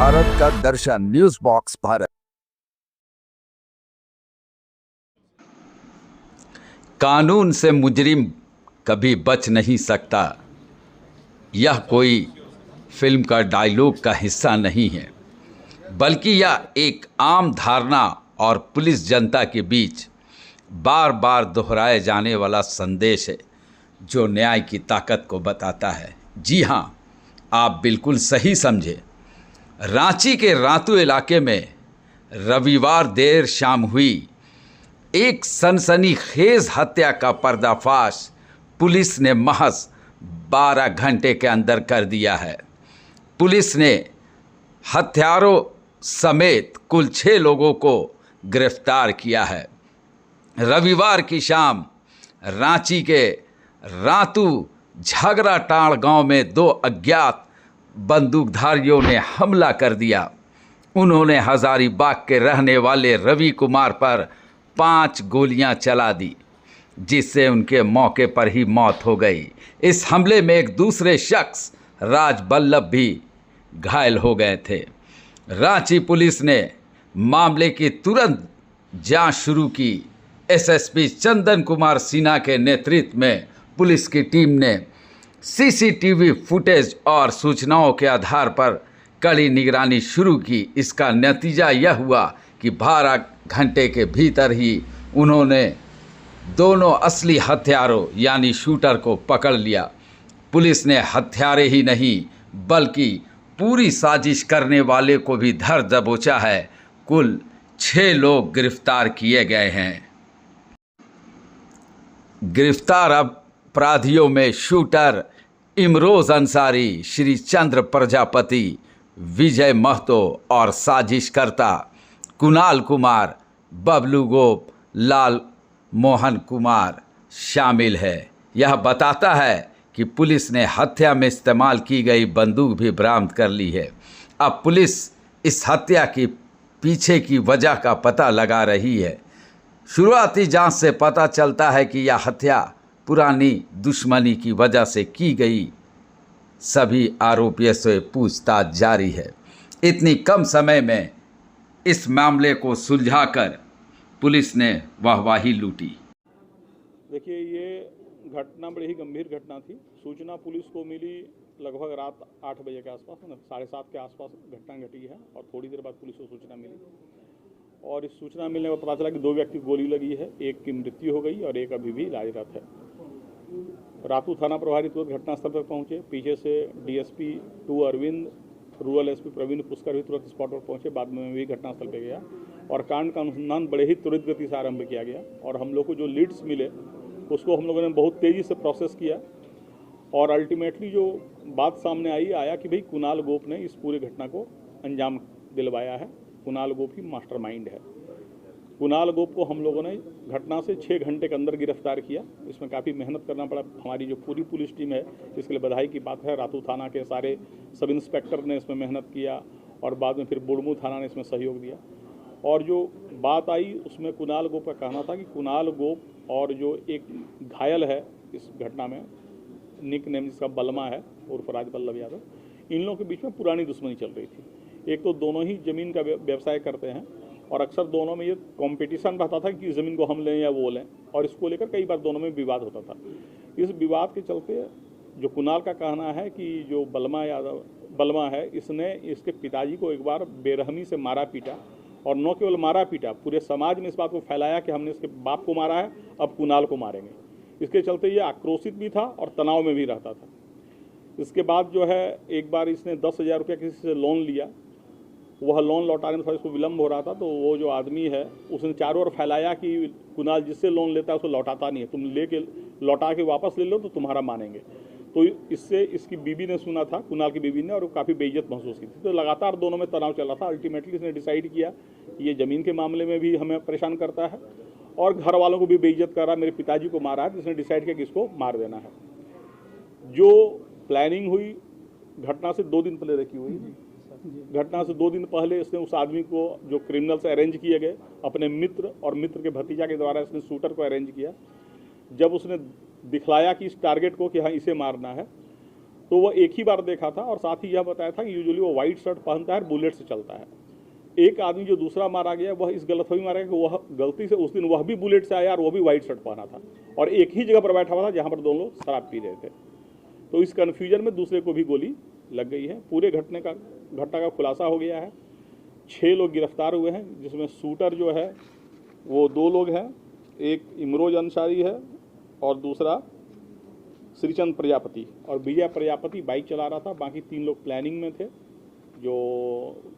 भारत का दर्शन news box Bharat. कानून से मुजरिम कभी बच नहीं सकता, यह कोई फिल्म का डायलॉग का हिस्सा नहीं है, बल्कि यह एक आम धारणा और पुलिस जनता के बीच बार बार दोहराए जाने वाला संदेश है जो न्याय की ताकत को बताता है। जी हाँ, आप बिल्कुल सही समझे। रांची के रातू इलाके में रविवार देर शाम हुई एक सनसनीखेज हत्या का पर्दाफाश पुलिस ने महज 12 घंटे के अंदर कर दिया है। पुलिस ने हत्यारों समेत कुल 6 लोगों को गिरफ्तार किया है। रविवार की शाम रांची के रातू झगराटाड़ गांव में 2 अज्ञात बंदूकधारियों ने हमला कर दिया। उन्होंने हजारीबाग के रहने वाले रवि कुमार पर 5 गोलियां चला दी, जिससे उनके मौके पर ही मौत हो गई। इस हमले में एक दूसरे शख्स राज बल्लभ भी घायल हो गए थे। रांची पुलिस ने मामले की तुरंत जांच शुरू की। एसएसपी चंदन कुमार सिन्हा के नेतृत्व में पुलिस की टीम ने सीसीटीवी फुटेज और सूचनाओं के आधार पर कड़ी निगरानी शुरू की। इसका नतीजा यह हुआ कि 12 घंटे के भीतर ही उन्होंने दोनों असली हत्यारों यानी शूटर को पकड़ लिया। पुलिस ने हत्यारे ही नहीं बल्कि पूरी साजिश करने वाले को भी धर दबोचा है। कुल 6 लोग गिरफ्तार किए गए हैं। गिरफ्तार अपराधियों में शूटर इमरोज अंसारी, श्री चंद्र प्रजापति, विजय महतो और साजिशकर्ता कुणाल कुमार, बबलू गोप, लाल मोहन कुमार शामिल है। यह बताता है कि पुलिस ने हत्या में इस्तेमाल की गई बंदूक भी बरामद कर ली है। अब पुलिस इस हत्या की पीछे की वजह का पता लगा रही है। शुरुआती जांच से पता चलता है कि यह हत्या पुरानी दुश्मनी की वजह से की गई। सभी आरोपियों से पूछताछ जारी है। इतनी कम समय में इस मामले को सुलझाकर पुलिस ने वाहवाही लूटी। देखिए, ये घटना बड़ी ही गंभीर घटना थी। सूचना पुलिस को मिली लगभग रात 8 बजे के आसपास, 7:30 के आसपास घटना घटी है और थोड़ी देर बाद पुलिस को सूचना मिली और इस सूचना मिलने पर पता चला कि 2 व्यक्ति को गोली लगी है। एक की मृत्यु हो गई और एक अभी भी इलाजरत है। रातू थाना प्रभारी तुरंत घटनास्थल पर पहुंचे। पीछे से DSP 2 Arvind, rural SP Praveen Pushkar भी तुरंत स्पॉट पर पहुंचे। बाद में भी घटनास्थल पर गया और कांड का अनुसंधान बड़े ही त्वरित गति से आरंभ किया गया और हम लोग को जो लीड्स मिले उसको हम लोगों ने बहुत तेज़ी से प्रोसेस किया और अल्टीमेटली जो बात सामने आया कि भाई कुणाल गोप ने इस पूरी घटना को अंजाम दिलवाया है। कुणाल गोप ही मास्टरमाइंड है। कुणाल गोप को हम लोगों ने घटना से 6 घंटे के अंदर गिरफ्तार किया। इसमें काफ़ी मेहनत करना पड़ा। हमारी जो पूरी पुलिस टीम है इसके लिए बधाई की बात है। रातू थाना के सारे सब इंस्पेक्टर ने इसमें मेहनत किया और बाद में फिर बुड़मू थाना ने इसमें सहयोग दिया। और जो बात आई उसमें कुणाल गोप का कहना था कि कुणाल गोप और जो एक घायल है इस घटना में, निक नेम जिसका बलमा है उर्फ राज बल्लभ यादव, इन लोगों के बीच में पुरानी दुश्मनी चल रही थी। एक तो दोनों ही ज़मीन का व्यवसाय करते हैं और अक्सर दोनों में ये कंपटीशन रहता था कि ज़मीन को हम लें या वो लें और इसको लेकर कई बार दोनों में विवाद होता था। इस विवाद के चलते जो कुणाल का कहना है कि जो बलमा है इसने इसके पिताजी को एक बार बेरहमी से मारा पीटा और न केवल मारा पीटा, पूरे समाज में इस बात को फैलाया कि हमने इसके बाप को मारा है, अब कुणाल को मारेंगे। इसके चलते ये आक्रोशित भी था और तनाव में भी रहता था। इसके बाद जो है एक बार इसने 10,000 रुपया किसी से लोन लिया। वह लोन लौटाने में थोड़ा इसको विलम्ब हो रहा था तो वो जो आदमी है उसने चारों ओर फैलाया कि कुणाल जिससे लोन लेता है उसको लौटाता नहीं है, तुम लेके लौटा के वापस ले लो तो तुम्हारा मानेंगे। तो इससे इसकी बीबी ने सुना था, कुणाल की बीबी ने, और वो काफ़ी बेइज्जत महसूस की थी। तो लगातार दोनों में तनाव चल रहा था। अल्टीमेटली इसने डिसाइड किया ये ज़मीन के मामले में भी हमें परेशान करता है और घर वालों को भी बेइज्जत कर रहा है, मेरे पिताजी को मारा है, तो इसने डिसाइड किया कि इसको मार देना है। जो प्लानिंग हुई घटना से 2 दिन पहले रखी हुई। घटना से 2 दिन पहले इसने उस आदमी को जो क्रिमिनल से अरेंज किए गए अपने मित्र और मित्र के भतीजा के द्वारा इसने शूटर को अरेंज किया। जब उसने दिखलाया कि इस टारगेट को कि हाँ इसे मारना है तो वो एक ही बार देखा था और साथ ही यह बताया था कि यूजुअली वो वाइट शर्ट पहनता है, बुलेट से चलता है। एक आदमी जो दूसरा मारा गया वह इस गलतफहमी मारा गया कि वह गलती से उस दिन वह भी बुलेट से आया और वह भी वाइट शर्ट पहना था और एक ही जगह पर बैठा हुआ था जहाँ पर दोनों लोग शराब पी रहे थे। तो इस कन्फ्यूजन में दूसरे को भी गोली लग गई है। पूरे घटना का खुलासा हो गया है। 6 लोग गिरफ्तार हुए हैं, जिसमें शूटर जो है वो 2 लोग हैं, एक इमरोज अंसारी है और दूसरा श्रीचंद प्रजापति। और विजय प्रजापति बाइक चला रहा था, बाकी 3 लोग प्लानिंग में थे जो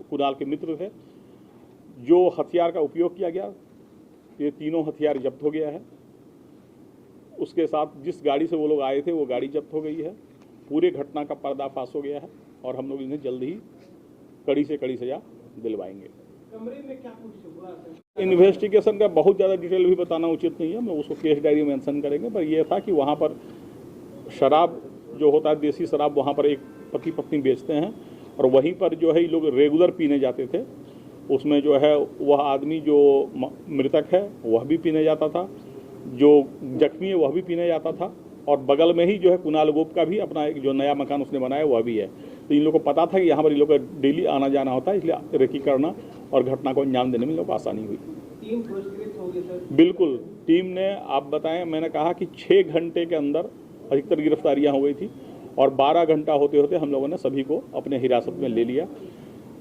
कुणाल के मित्र थे। जो हथियार का उपयोग किया गया, ये तीनों हथियार जब्त हो गया है। उसके साथ जिस गाड़ी से वो लोग आए थे वो गाड़ी जब्त हो गई है। पूरे घटना का पर्दाफाश हो गया है और हम लोग इन्हें जल्द ही कड़ी से कड़ी सजा दिलवाएंगे। कमरे में क्या कुछ हुआ? इन्वेस्टिगेशन का बहुत ज़्यादा डिटेल भी बताना उचित नहीं है, हम उसको केस डायरी में मेंशन करेंगे। पर यह था कि वहाँ पर शराब जो होता है, देसी शराब, वहाँ पर एक पति पत्नी बेचते हैं और वहीं पर जो है ये लोग रेगुलर पीने जाते थे। उसमें जो है वह आदमी जो मृतक है वह भी पीने जाता था, जो जख्मी है वह भी पीने जाता था और बगल में ही जो है कुणाल गोप का भी अपना एक जो नया मकान उसने बनाया वह भी है। तो इन लोगों को पता था कि यहाँ पर इन लोगों का डेली आना जाना होता है, इसलिए रेकी करना और घटना को अंजाम देने में इन लोगों को आसानी हुई। टीम पुरस्कृत हो गई सर? बिल्कुल, टीम ने, आप बताएं, मैंने कहा कि 6 घंटे के अंदर अधिकतर गिरफ्तारियाँ हो गई थी और 12 घंटा होते होते हम लोगों ने सभी को अपने हिरासत में ले लिया।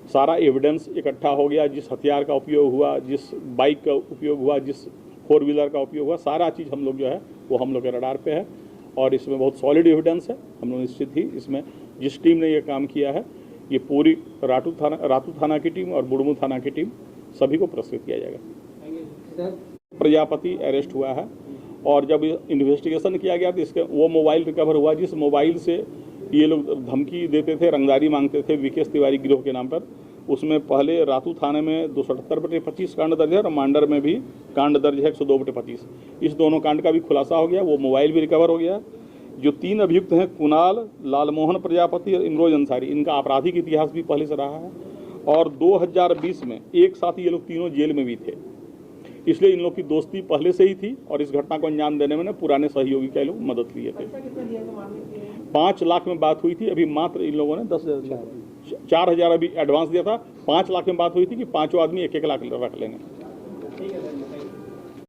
सारा एविडेंस इकट्ठा हो गया, जिस हथियार का उपयोग हुआ, जिस बाइक का उपयोग हुआ, जिस 4 व्हीलर का उपयोग हुआ, सारा चीज़ हम लोग जो है वो हम लोग के रडार पे है और इसमें बहुत सॉलिड एविडेंस है। हम लोग निश्चित ही इसमें जिस टीम ने ये काम किया है, ये पूरी रातू थाना की टीम और बुढ़मू थाना की टीम, सभी को पुरस्कृत किया जाएगा। प्रजापति अरेस्ट हुआ है और जब इन्वेस्टिगेशन किया गया तो इसके वो मोबाइल रिकवर हुआ जिस मोबाइल से ये लोग धमकी देते थे, रंगदारी मांगते थे विकेश तिवारी गिरोह के नाम पर। उसमें पहले रातू थाने में 278/25 कांड दर्ज है और मांडर में भी कांड दर्ज है 102/25। इस दोनों कांड का भी खुलासा हो गया, वो मोबाइल भी रिकवर हो गया। जो 3 अभियुक्त हैं, कुणाल, लालमोहन प्रजापति और इमरोज अंसारी, इनका आपराधिक इतिहास भी पहले से रहा है और 2020 में एक साथ ये लोग तीनों जेल में भी थे, इसलिए इन लोग की दोस्ती पहले से ही थी और इस घटना को अंजाम देने में पुराने सहयोगी के लोग मदद लिए थे। 5 लाख में बात हुई थी, अभी मात्र इन लोगों ने 4,000 अभी एडवांस दिया था। 5 लाख में बात हुई थी कि 5 आदमी 1-1 लाख रख लेंगे।